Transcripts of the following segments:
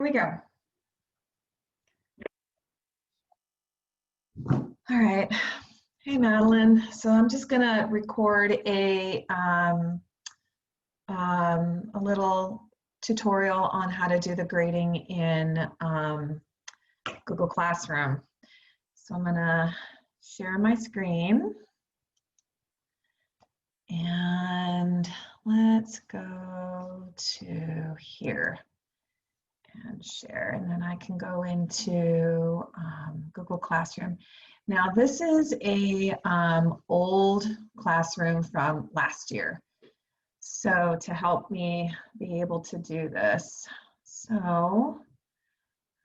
we go. All right. Hey, Madeline. So I'm just going to record a little tutorial on how to do the grading in Google Classroom. So I'm going to share my screen. And let's go to here and share, and then I can go into Google Classroom. Now this is a old classroom from last year. So to help me be able to do this, so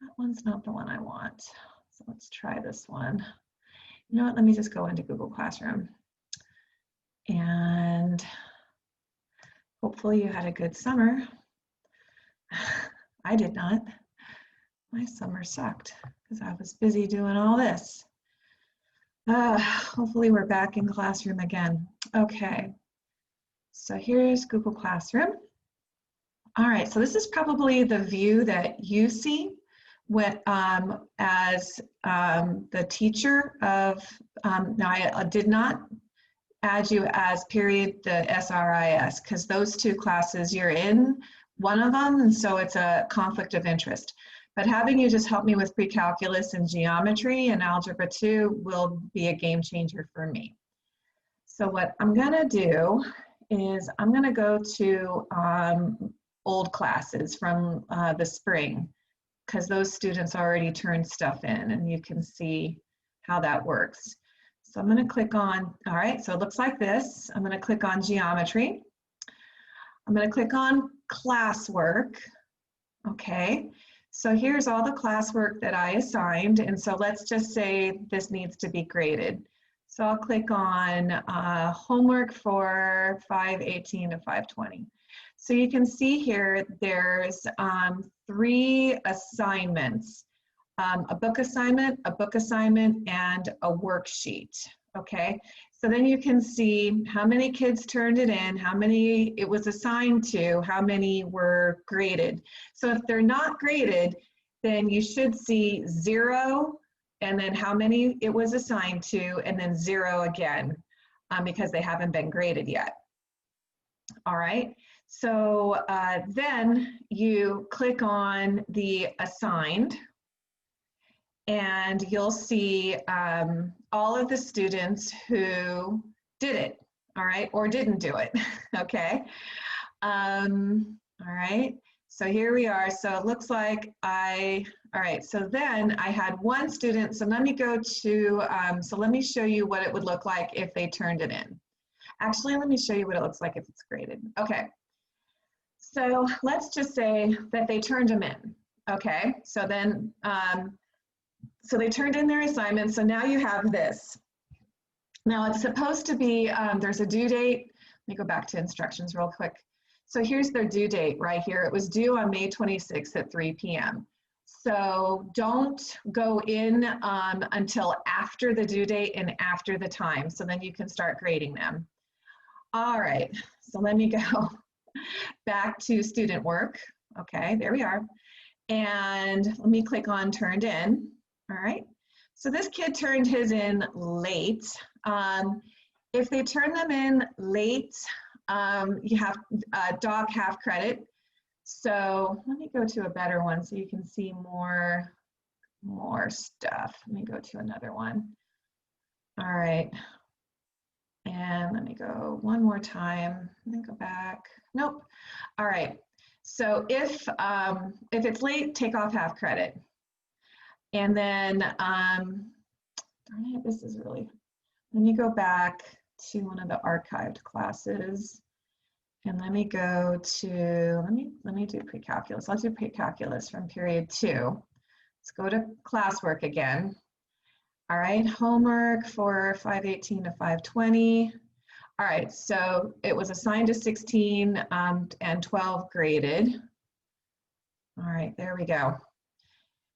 that one's not the one I want. So let's try this one. You know what, let me just go into Google Classroom. And hopefully you had a good summer. I did not. My summer sucked because I was busy doing all this. Hopefully we're back in classroom again. Okay, so here's Google Classroom. All right, so this is probably the view that you see when, as the teacher of, now I did not add you as period the SRIS because those two classes you're in one of them, and so it's a conflict of interest. But having you just help me with pre-calculus and geometry and algebra 2 will be a game changer for me. So what I'm gonna do is I'm gonna go to old classes from the spring because those students already turned stuff in and you can see how that works. So I'm going to click on, all right, so it looks like this. I'm going to click on geometry. I'm going to click on classwork. Okay, so here's all the classwork that I assigned. And so let's just say this needs to be graded. So I'll click on homework for 518 to 520. So you can see here there's 3 assignments. A book assignment, and a worksheet, okay? So then you can see how many kids turned it in, how many it was assigned to, how many were graded. So if they're not graded, then you should see 0, and then how many it was assigned to, and then 0 again, because they haven't been graded yet. All right, so then you click on the assigned, and you'll see all of the students who did it, all right, or didn't do it, okay? All right, so here we are. So it looks like all right, so then I had one student, so let me go to, so let me show you what it would look like if they turned it in. Actually, let me show you what it looks like if it's graded. Okay, so let's just say that they turned them in, okay? So then, so they turned in their assignments, so now you have this. Now it's supposed to be, there's a due date. Let me go back to instructions real quick. So here's their due date right here. It was due on May 26th at 3 p.m. So don't go in until after the due date and after the time, so then you can start grading them. All right, so let me go back to student work. Okay, there we are. And let me click on turned in. All right, so this kid turned his in late. If they turn them in late, you have dog half credit. So let me go to a better one so you can see more stuff. Let me go to another one. All right, and let me go one more time. Let me go back. Nope. All right. So if it's late, take off half credit. And then, darn it, this is really, let me go back to one of the archived classes. And let me go to, let me do pre-calculus. Let's do pre-calculus from period 2. Let's go to classwork again. All right, homework for 518 to 520. All right, so it was assigned to 16 and 12 graded. All right, there we go.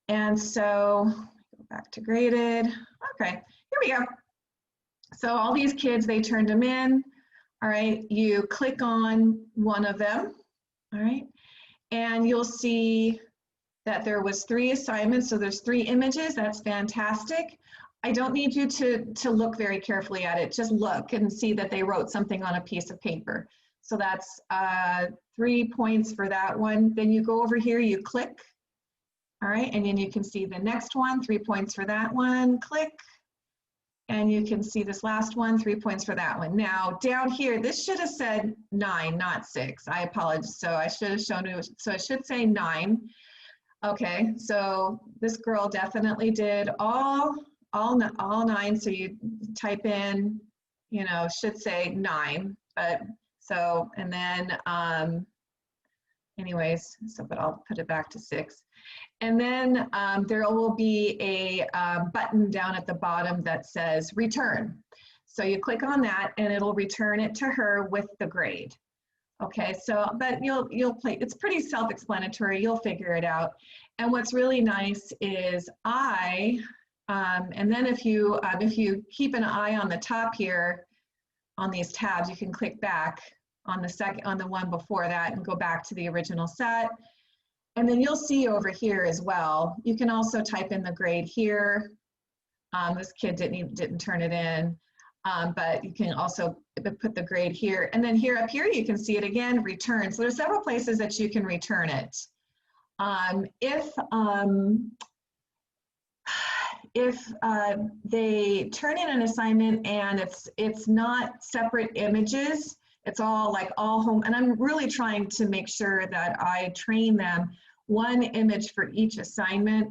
And so, go back to graded. Okay, here we go. So all these kids, they turned them in. All right, you click on one of them. All right, and you'll see that there was 3 assignments, so there's 3 images. That's fantastic. I don't need you to look very carefully at it. Just look and see that they wrote something on a piece of paper. So that's 3 points for that one. Then you go over here, you click. All right, and then you can see the next one, 3 points for that one, click. And you can see this last one, 3 points for that one. Now down here, this should have said 9, not 6. I apologize. So I should have shown you, so it should say 9. Okay, so this girl definitely did all 9. So you type in, you know, should say 9, but so, and then, anyways, so, but I'll put it back to 6. And then there will be a button down at the bottom that says return. So you click on that and it'll return it to her with the grade. Okay, so, but you'll play, it's pretty self-explanatory, you'll figure it out. And what's really nice is and then if you keep an eye on the top here, on these tabs, you can click back on the one before that and go back to the original set. And then you'll see over here as well, you can also type in the grade here. This kid didn't turn it in, but you can also put the grade here. And then here up here, you can see it again, return. So there's several places that you can return it. If they turn in an assignment and it's not separate images, it's all home, and I'm really trying to make sure that I train them one image for each assignment,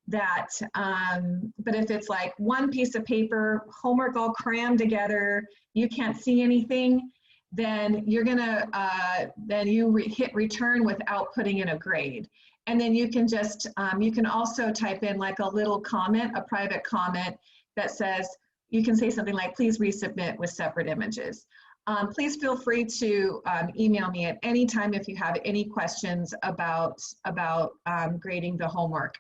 that, but if it's like one piece of paper, homework all crammed together, you can't see anything, then you're gonna, then you hit return without putting in a grade. And then you can just, you can also type in like a little comment, a private comment that says, you can say something like, please resubmit with separate images. Please feel free to email me at any time if you have any questions about grading the homework.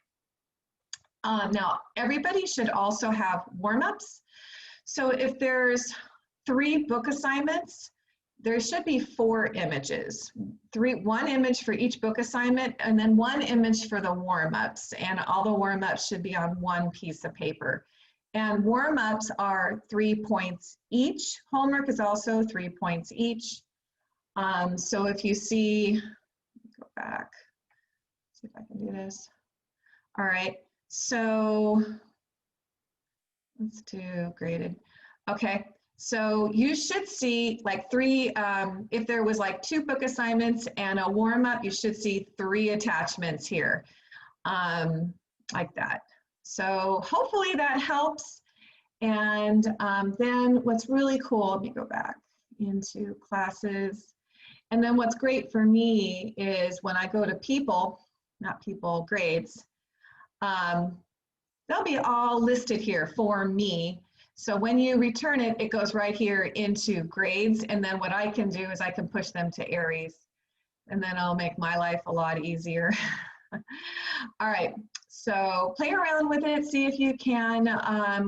Now, everybody should also have warm-ups. So if there's 3 book assignments, there should be 4 images. 1 image for each book assignment, and then 1 image for the warm-ups. And all the warm-ups should be on 1 piece of paper. And warm-ups are 3 points each. Homework is also 3 points each. So if you see, go back, see if I can do this. All right, so let's do graded. Okay, so you should see like 3, if there was like 2 book assignments and a warm-up, you should see 3 attachments here, like that. So hopefully that helps. And then what's really cool, let me go back into classes. And then what's great for me is when I go to people, not people, grades, they'll be all listed here for me. So when you return it, it goes right here into grades. And then what I can do is I can push them to Aries. And then I'll make my life a lot easier. All right, so play around with it, see if you can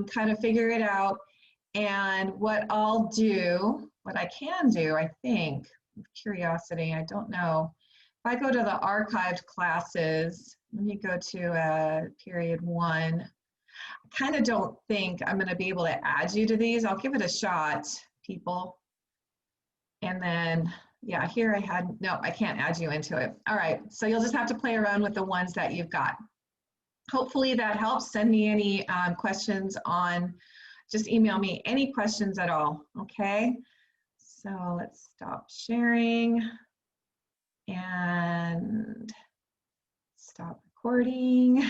kind of figure it out. And what I'll do, what I can do, I think, with curiosity, I don't know. If I go to the archived classes, let me go to period 1. I kind of don't think I'm going to be able to add you to these. I'll give it a shot, people. And then, yeah, here I had, no, I can't add you into it. All right, so you'll just have to play around with the ones that you've got. Hopefully that helps. Send me any questions on, just email me any questions at all, okay? So let's stop sharing and stop recording.